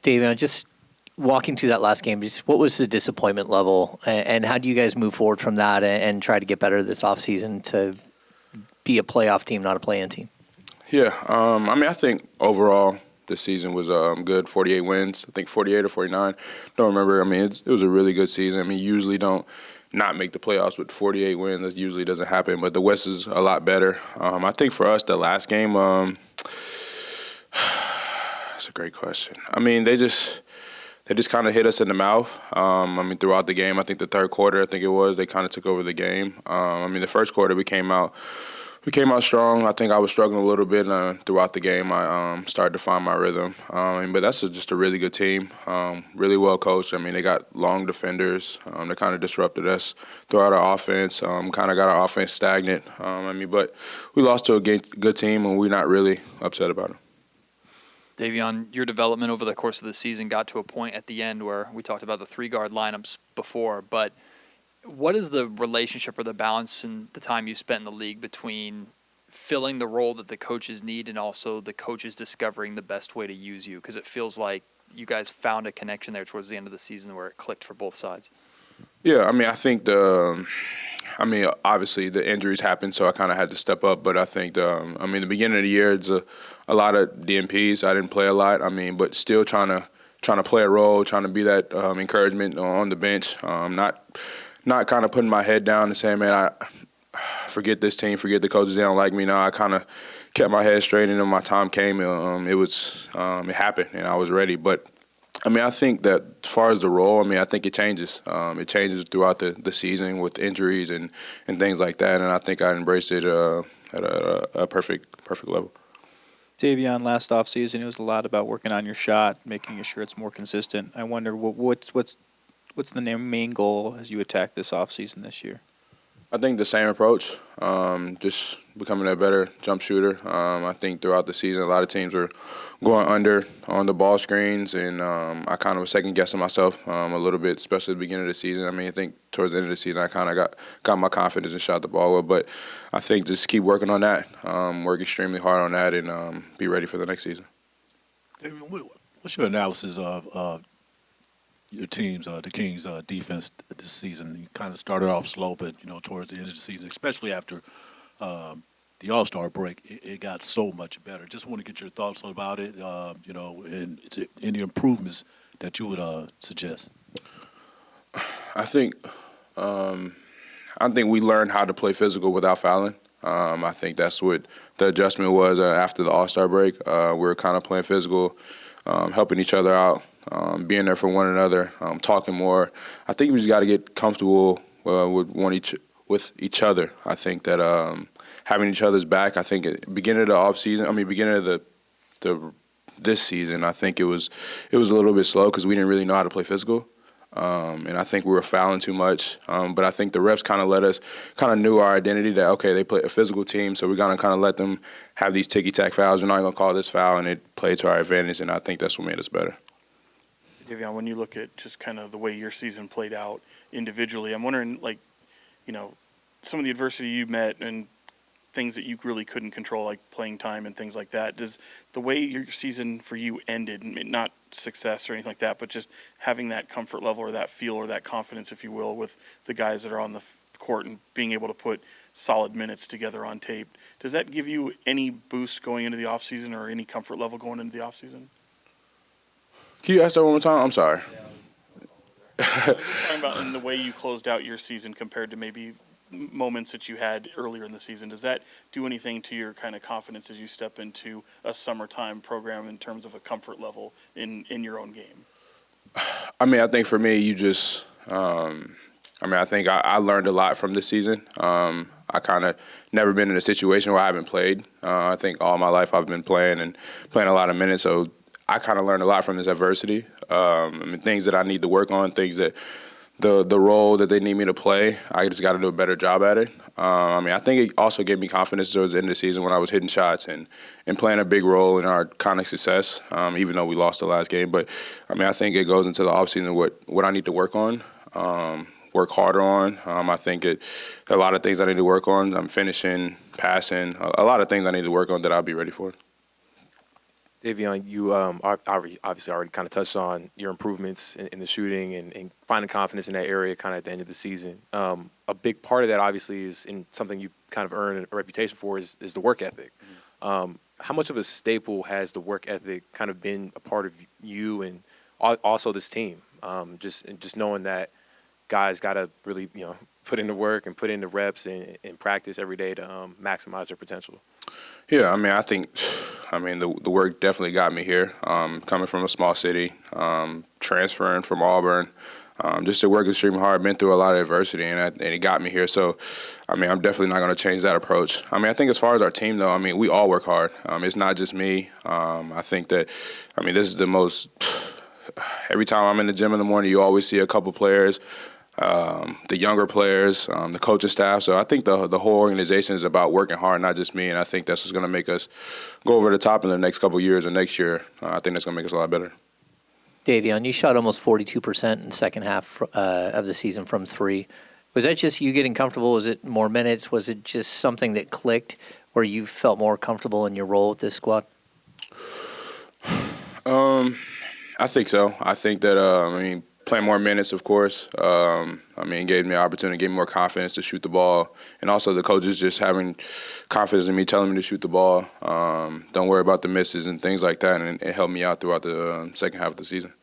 Davion, just walking through that last game, just what was the disappointment level, and how do you guys move forward from that and try to get better this offseason to be a playoff team, not a play-in team? Yeah, I think overall this season was good. 48 wins, I think 48 or 49. Don't remember. It was a really good season. You usually don't not make the playoffs with 48 wins. That usually doesn't happen. But the West is a lot better. I think for us, the last game, that's a great question. They just kind of hit us in the mouth. Throughout the game, I think the third quarter, they kind of took over the game. The first quarter we came out strong. I think I was struggling a little bit throughout the game. I started to find my rhythm. But that's just a really good team, really well coached. They got long defenders. They kind of disrupted us throughout our offense. Kind of got our offense stagnant. But we lost to a good team, and we're not really upset about it. Davion, your development over the course of the season got to a point at the end where we talked about the three-guard lineups before, but what is the relationship or the balance in the time you spent in the league between filling the role that the coaches need and also the coaches discovering the best way to use you? Because it feels like you guys found a connection there towards the end of the season where it clicked for both sides. Yeah, I think obviously the injuries happened, so I kind of had to step up. But I think, the beginning of the year, it's a lot of DNPs. I didn't play a lot. But still trying to play a role, trying to be that encouragement on the bench. Not kind of putting my head down and saying, man, I forget this team, forget the coaches, they don't like me now. I kind of kept my head straight, and when my time came, it happened, and I was ready. But I think that as far as the role, I think it changes. It changes throughout the season with injuries and things like that, and I think I embraced it at a perfect level. Davion, last offseason, it was a lot about working on your shot, making sure it's more consistent. I wonder what's the main goal as you attack this offseason this year? I think the same approach, just becoming a better jump shooter. I think throughout the season, a lot of teams were going under on the ball screens, and I kind of was second-guessing myself a little bit, especially at the beginning of the season. I think towards the end of the season, I kind of got my confidence and shot the ball well. But I think just keep working on that, work extremely hard on that, and be ready for the next season. David, what's your analysis of your team's, the Kings' defense this season? You kind of started off slow, but towards the end of the season, especially after the All-Star break, it got so much better. Just want to get your thoughts about it, and any improvements that you would suggest. I think we learned how to play physical without fouling. I think that's what the adjustment was after the All-Star break. We were kind of playing physical, helping each other out. Being there for one another, talking more. I think we just got to get comfortable with each other. I think that having each other's back. I think at the beginning of the offseason, beginning of this season, I think it was a little bit slow because we didn't really know how to play physical. And I think we were fouling too much. But I think the refs kind of knew our identity that, okay, they play a physical team, so we're going to kind of let them have these ticky-tack fouls. We're not going to call this foul, and it played to our advantage, and I think that's what made us better. Davion, when you look at just kind of the way your season played out individually, I'm wondering, some of the adversity you met and things that you really couldn't control, like playing time and things like that. Does the way your season for you ended, not success or anything like that, but just having that comfort level or that feel or that confidence, if you will, with the guys that are on the court and being able to put solid minutes together on tape, does that give you any boost going into the offseason or any comfort level going into the offseason? Can you ask that one more time? I'm sorry. I'm just talking about in the way you closed out your season compared to maybe moments that you had earlier in the season. Does that do anything to your kind of confidence as you step into a summertime program in terms of a comfort level in your own game? I think for me, you just I think I learned a lot from this season. I kind of never been in a situation where I haven't played. I think all my life I've been playing a lot of minutes, so I kind of learned a lot from this adversity. Things that I need to work on, things that the role that they need me to play, I just got to do a better job at it. I think it also gave me confidence towards the end of the season when I was hitting shots and playing a big role in our kind of success, even though we lost the last game. But, I think it goes into the offseason what I need to work on, work harder on. I think a lot of things I need to work on. I'm finishing, passing, a lot of things I need to work on that I'll be ready for. Davion, you obviously already kind of touched on your improvements in the shooting and finding confidence in that area kind of at the end of the season. A big part of that obviously is in something you kind of earned a reputation for is the work ethic. How much of a staple has the work ethic kind of been a part of you and also this team? Just knowing that guys got to really put in the work and put in the reps and practice every day to maximize their potential. Yeah, I mean, the work definitely got me here. Coming from a small city, transferring from Auburn, just to work extremely hard. Been through a lot of adversity, and it got me here. So, I mean, I'm definitely not going to change that approach. I mean, I think as far as our team, though, I mean, we all work hard. It's not just me. I think that, this is the most. Every time I'm in the gym in the morning, you always see a couple players. The younger players, the coaching staff. So I think the whole organization is about working hard, not just me. And I think that's what's going to make us go over the top in the next couple of years or next year. I think that's going to make us a lot better. Davion, you shot almost 42% in the second half of the season from three. Was that just you getting comfortable? Was it more minutes? Was it just something that clicked where you felt more comfortable in your role with this squad? I think so. I think that, playing more minutes, of course. Gave me an opportunity, gave me more confidence to shoot the ball. And also the coaches just having confidence in me, telling me to shoot the ball. Don't worry about the misses and things like that. And it helped me out throughout the second half of the season.